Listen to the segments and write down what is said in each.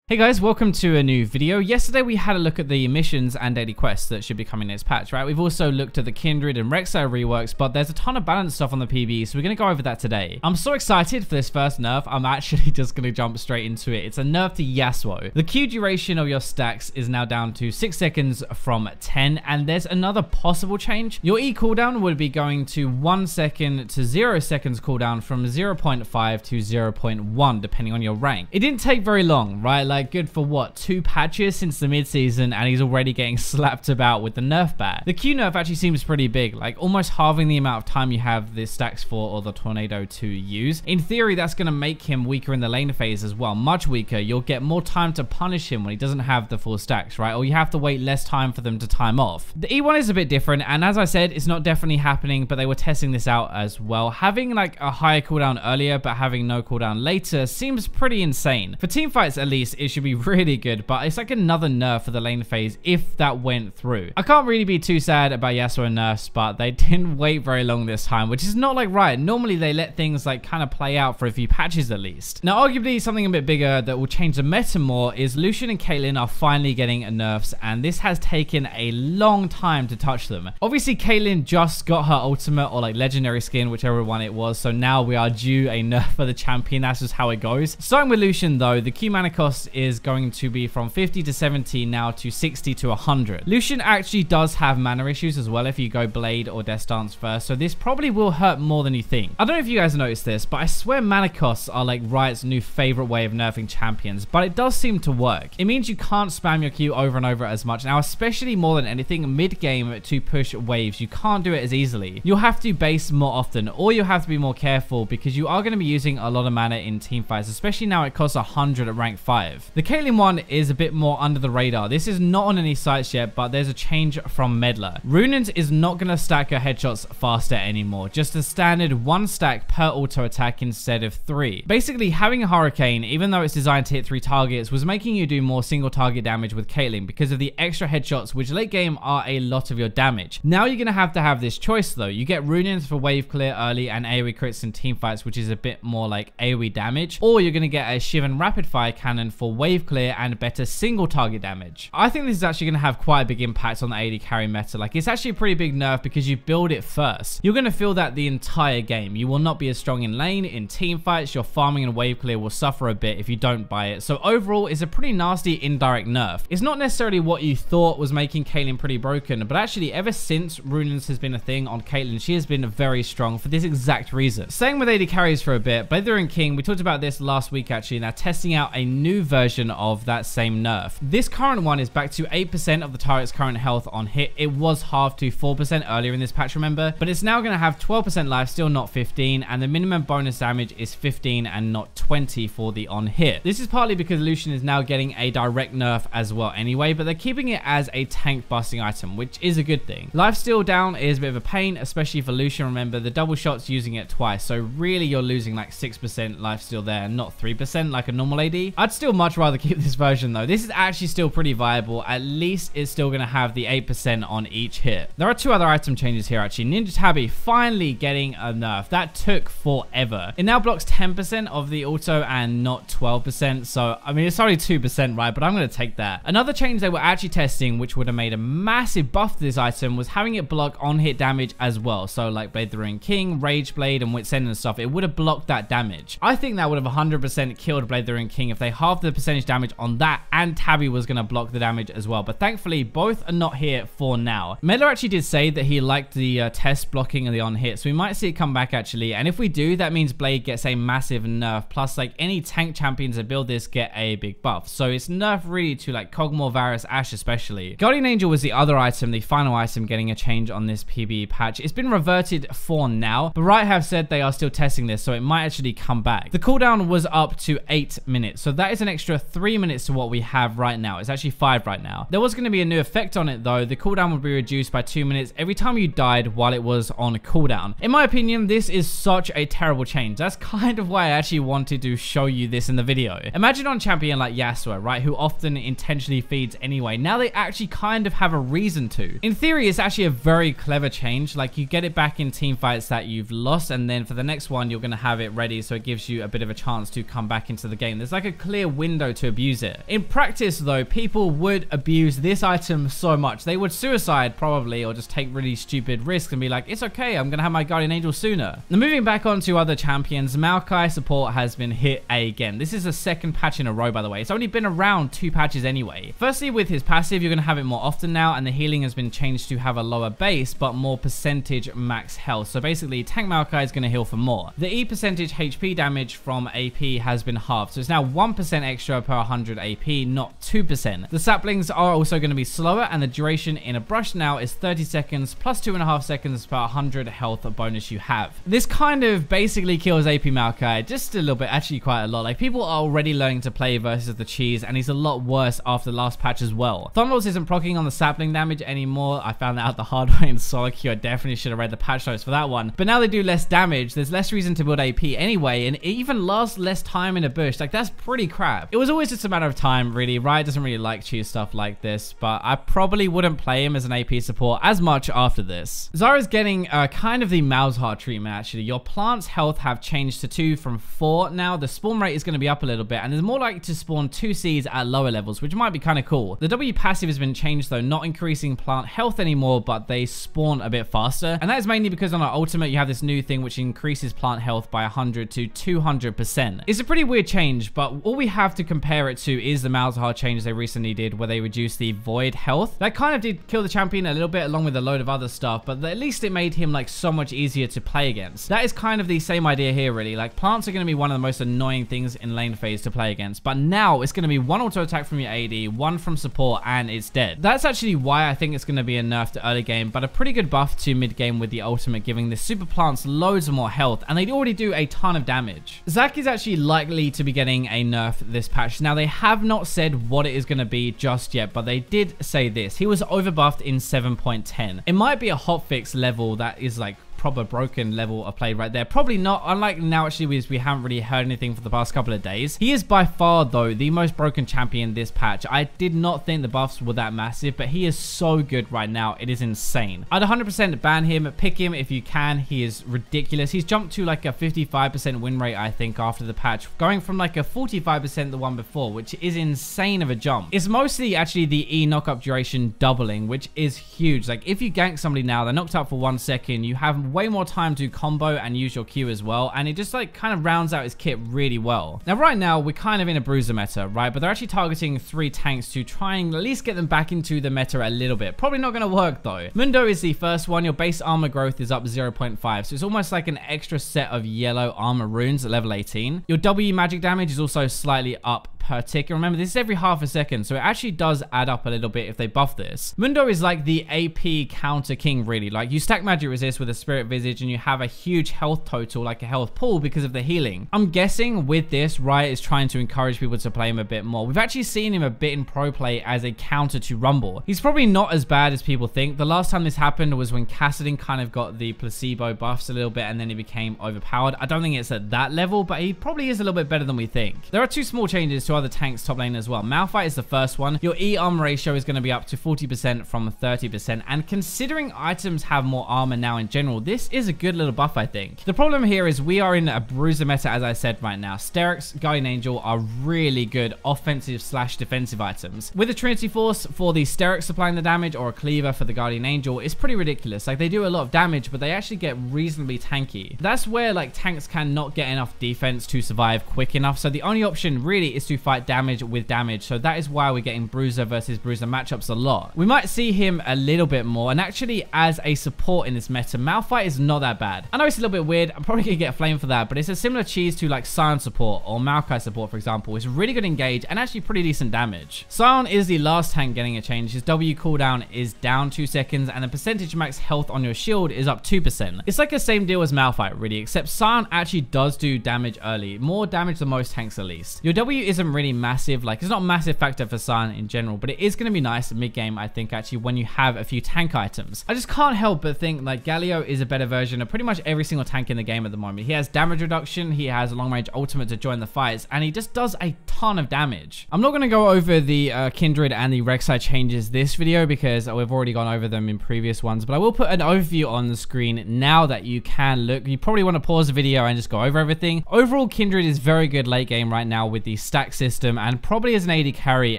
Hey guys, welcome to a new video. Yesterday we had a look at the missions and daily quests that should be coming next patch, right? We've also looked at the Kindred and Rek'sai reworks, but there's a ton of balanced stuff on the PBE, so we're going to go over that today. I'm so excited for this first nerf, I'm actually just going to jump straight into it. It's a nerf to Yasuo. The Q duration of your stacks is now down to 6 seconds from 10, and there's another possible change. Your E cooldown would be going to 1 second to 0 seconds cooldown from 0.5 to 0.1, depending on your rank. It didn't take very long, right? Like good for what, 2 patches since the mid-season, and he's already getting slapped about with the nerf bat. The Q nerf actually seems pretty big, like almost halving the amount of time you have the stacks for or the tornado to use. In theory, that's going to make him weaker in the lane phase as well, much weaker. You'll get more time to punish him when he doesn't have the full stacks, right? Or you have to wait less time for them to time off. The E1 is a bit different, and as I said, it's not definitely happening, but they were testing this out as well. Having like a higher cooldown earlier, but having no cooldown later seems pretty insane. For team fights at least, it should be really good, but it's like another nerf for the lane phase if that went through. I can't really be too sad about Yasuo nerfs, but they didn't wait very long this time, which is not like right. Normally they let things like kind of play out for a few patches at least. Now arguably something a bit bigger that will change the meta more is Lucian and Caitlyn are finally getting nerfs, and this has taken a long time to touch them. Obviously Caitlyn just got her ultimate or like legendary skin, whichever one it was, so now we are due a nerf for the champion. That's just how it goes. Starting with Lucian though, the Q mana cost is going to be from 50 to 70 now to 60 to 100. Lucian actually does have mana issues as well if you go Blade or Death Dance first, so this probably will hurt more than you think. I don't know if you guys noticed this, but I swear mana costs are like Riot's new favorite way of nerfing champions, but it does seem to work. It means you can't spam your Q over and over as much. Now, especially more than anything, mid-game to push waves, you can't do it as easily. You'll have to base more often, or you'll have to be more careful because you are going to be using a lot of mana in team fights, especially now it costs 100 at rank 5. The Caitlyn one is a bit more under the radar. This is not on any sites yet, but there's a change from Meddler. Runens is not going to stack your headshots faster anymore, just a standard 1 stack per auto attack instead of 3. Basically, having a Hurricane, even though it's designed to hit 3 targets, was making you do more single target damage with Caitlyn because of the extra headshots, which late game are a lot of your damage. Now you're going to have this choice though. You get Runens for wave clear early and AoE crits in team fights, which is a bit more like AoE damage, or you're going to get a Shivan rapid fire cannon for wave clear and better single target damage. I think this is actually going to have quite a big impact on the AD carry meta. Like, it's actually a pretty big nerf because you build it first. You're going to feel that the entire game. You will not be as strong in lane. In team fights, your farming and wave clear will suffer a bit if you don't buy it. So overall, it's a pretty nasty indirect nerf. It's not necessarily what you thought was making Caitlyn pretty broken, but actually ever since Runens has been a thing on Caitlyn, she has been very strong for this exact reason. Staying with AD carries for a bit, Blade and King, we talked about this last week actually. Now testing out a new version of that same nerf. This current one is back to 8% of the turret's current health on hit. It was halved to 4% earlier in this patch, remember, but it's now going to have 12% life, still not 15, and the minimum bonus damage is 15 and not 20 for the on hit. This is partly because Lucian is now getting a direct nerf as well anyway, but they're keeping it as a tank busting item, which is a good thing. Life steal down is a bit of a pain, especially for Lucian. Remember, the double shots using it twice, so really you're losing like 6% life steal there, not 3% like a normal AD. I'd still much rather keep this version though. This is actually still pretty viable. At least it's still going to have the 8% on each hit. There are 2 other item changes here actually. Ninja Tabi finally getting a nerf. That took forever. It now blocks 10% of the auto and not 12%. So, I mean, it's only 2%, right? But I'm going to take that. Another change they were actually testing, which would have made a massive buff to this item, was having it block on hit damage as well. So like Blade the Ruined King, Rage Blade, and Witsend and stuff, it would have blocked that damage. I think that would have 100% killed Blade the Ruined King if they halved the percentage damage on that, and Tabi was going to block the damage as well, but thankfully both are not here for now. Meddler actually did say that he liked the test blocking of the on hit, so we might see it come back actually, and if we do, that means Blade gets a massive nerf, plus like any tank champions that build this get a big buff, so it's nerf really to like Kog'Maw, Varus, Ashe especially. Guardian Angel was the other item, the final item getting a change on this PBE patch. It's been reverted for now, but Riot have said they are still testing this, so it might actually come back. The cooldown was up to 8 minutes, so that is an extra 3 minutes to what we have right now. It's actually 5 right now. There was going to be a new effect on it though. The cooldown would be reduced by 2 minutes every time you died while it was on cooldown. In my opinion, this is such a terrible change. That's kind of why I actually wanted to show you this in the video. Imagine on champion like Yasuo, right, who often intentionally feeds anyway. Now they actually kind of have a reason to. In theory, it's actually a very clever change. Like, you get it back in team fights that you've lost, and then for the next one, you're going to have it ready, so it gives you a bit of a chance to come back into the game. There's like a clear win Mundo to abuse it. In practice though, people would abuse this item so much. They would suicide probably, or just take really stupid risks and be like, it's okay, I'm gonna have my Guardian Angel sooner. Now moving back on to other champions, Maokai support has been hit again. This is the second patch in a row, by the way. It's only been around 2 patches anyway. Firstly, with his passive, you're gonna have it more often now, and the healing has been changed to have a lower base, but more percentage max health. So basically, tank Maokai is gonna heal for more. The E percentage HP damage from AP has been halved, so it's now 1% extra per 100 AP, not 2%. The saplings are also going to be slower, and the duration in a brush now is 30 seconds plus 2.5 seconds per 100 health bonus you have. This kind of basically kills AP Maokai just a little bit, actually quite a lot. Like, people are already learning to play versus the cheese, and he's a lot worse after the last patch as well. Thunderbolts isn't proccing on the sapling damage anymore. I found that out the hard way in solo queue. I definitely should have read the patch notes for that one. But now they do less damage. There's less reason to build AP anyway, and it even lasts less time in a bush. Like, that's pretty crap. It was always just a matter of time, really. Riot doesn't really like cheese stuff like this, but I probably wouldn't play him as an AP support as much after this. Zyra's getting kind of the Malphite treatment, actually. Your plant's health have changed to 2 from 4 now. The spawn rate is going to be up a little bit, and there's more likely to spawn 2 seeds at lower levels, which might be kind of cool. The W passive has been changed, though, not increasing plant health anymore, but they spawn a bit faster, and that is mainly because on our ultimate, you have this new thing which increases plant health by 100 to 200%. It's a pretty weird change, but all we have to compare it to is the Malphite change they recently did, where they reduced the void health. That kind of did kill the champion a little bit, along with a load of other stuff, but at least it made him like so much easier to play against. That is kind of the same idea here, really. Like, plants are going to be one of the most annoying things in lane phase to play against, but now it's going to be 1 auto attack from your AD, 1 from support, and it's dead. That's actually why I think it's going to be a nerf to early game, but a pretty good buff to mid game with the ultimate, giving the super plants loads more health, and they already do a ton of damage. Zac is actually likely to be getting a nerf this patch. Now, they have not said what it is going to be just yet, but they did say this. He was overbuffed in 7.10. It might be a hotfix level that is like proper broken level of play right there. Probably not. Unlike now, actually, we haven't really heard anything for the past couple of days. He is by far, though, the most broken champion this patch. I did not think the buffs were that massive, but he is so good right now. It is insane. I'd 100% ban him. Pick him if you can. He is ridiculous. He's jumped to like a 55% win rate, I think, after the patch, going from like a 45% the one before, which is insane of a jump. It's mostly actually the E knockup duration doubling, which is huge. Like, if you gank somebody now, they're knocked out for 1 second, you have way more time to combo and use your Q as well, and it just like kind of rounds out his kit really well. Now, right now, we're kind of in a bruiser meta, right? But they're actually targeting 3 tanks to try and at least get them back into the meta a little bit. Probably not going to work, though. Mundo is the first one. Your base armor growth is up 0.5, so it's almost like an extra set of yellow armor runes at level 18. Your W magic damage is also slightly up per tick. And remember, this is every half a second, so it actually does add up a little bit if they buff this. Mundo is like the AP counter king, really. Like, you stack magic resist with a spirit visage and you have a huge health total, like a health pool, because of the healing. I'm guessing with this, Riot is trying to encourage people to play him a bit more. We've actually seen him a bit in pro play as a counter to Rumble. He's probably not as bad as people think. The last time this happened was when Kassadin kind of got the placebo buffs a little bit and then he became overpowered. I don't think it's at that level, but he probably is a little bit better than we think. There are 2 small changes to other tanks top lane as well. Malphite is the first one. Your E armor ratio is going to be up to 40% from 30%, and considering items have more armor now in general, this is a good little buff, I think. The problem here is we are in a bruiser meta, as I said right now. Sterak's Guardian Angel are really good offensive / defensive items. With a Trinity Force for the Sterak supplying the damage, or a Cleaver for the Guardian Angel, it's pretty ridiculous. Like, they do a lot of damage, but they actually get reasonably tanky. That's where like tanks cannot get enough defense to survive quick enough, so the only option really is to fight damage with damage. So that is why we're getting bruiser versus bruiser matchups a lot. We might see him a little bit more, and actually as a support in this meta, Malphite is not that bad. I know it's a little bit weird. I'm probably gonna get flamed for that, but it's a similar cheese to like Sion support or Maokai support, for example. It's really good engage and actually pretty decent damage. Sion is the last tank getting a change. His W cooldown is down 2 seconds, and the percentage max health on your shield is up 2%. It's like the same deal as Malphite, really, except Sion actually does do damage early. More damage than most tanks, at least. Your W isn't really massive. Like, it's not a massive factor for Sion in general, but it is going to be nice mid-game, I think, actually, when you have a few tank items. I just can't help but think, like, Galio is a better version of pretty much every single tank in the game at the moment. He has damage reduction, he has a long-range ultimate to join the fights, and he just does a ton of damage. I'm not going to go over the Kindred and the Rek'sai changes this video, because we've already gone over them in previous ones, but I will put an overview on the screen now that you can look. You probably want to pause the video and just go over everything. Overall, Kindred is very good late game right now with the stack system system and probably as an AD carry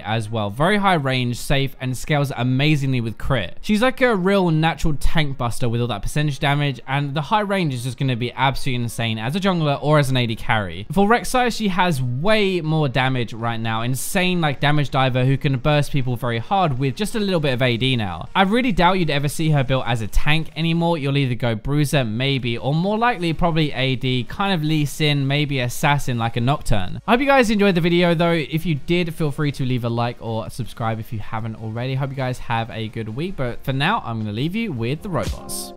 as well. Very high range, safe, and scales amazingly with crit. She's like a real natural tank buster with all that percentage damage, and the high range is just going to be absolutely insane as a jungler or as an AD carry. For Rek'sai, she has way more damage right now. Insane like damage diver who can burst people very hard with just a little bit of AD now. I really doubt you'd ever see her built as a tank anymore. You'll either go bruiser, maybe, or more likely probably AD, kind of Lee Sin, maybe assassin like a Nocturne. I hope you guys enjoyed the video though. If you did, feel free to leave a like or subscribe if you haven't already. Hope you guys have a good week, but for now I'm going to leave you with the robots.